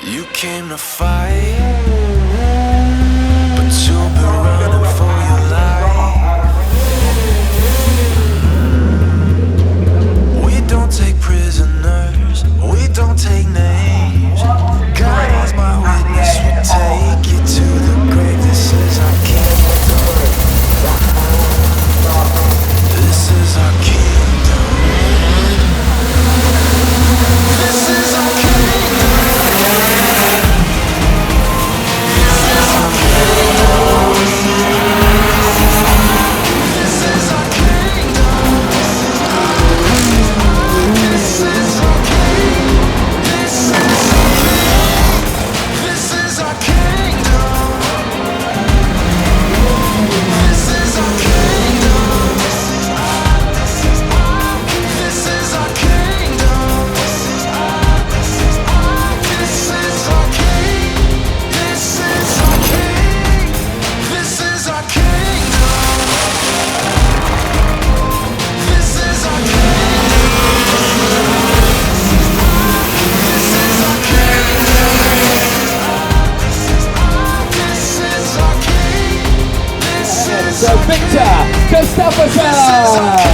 You came to fight, but you'll be running for your life. We don't take prisoners, we don't take names. God is my witness, we'll take you to the grave. This is our kingdom. This is our kingdom. This is our kingdom. This is our kingdom. This is our kingdom. This is our king. This is our king. This is our kingdom. This is our kingdom. This is our kingdom. This is our king. This is our king. This is our kingdom. This is our So Viktor Gustavsson!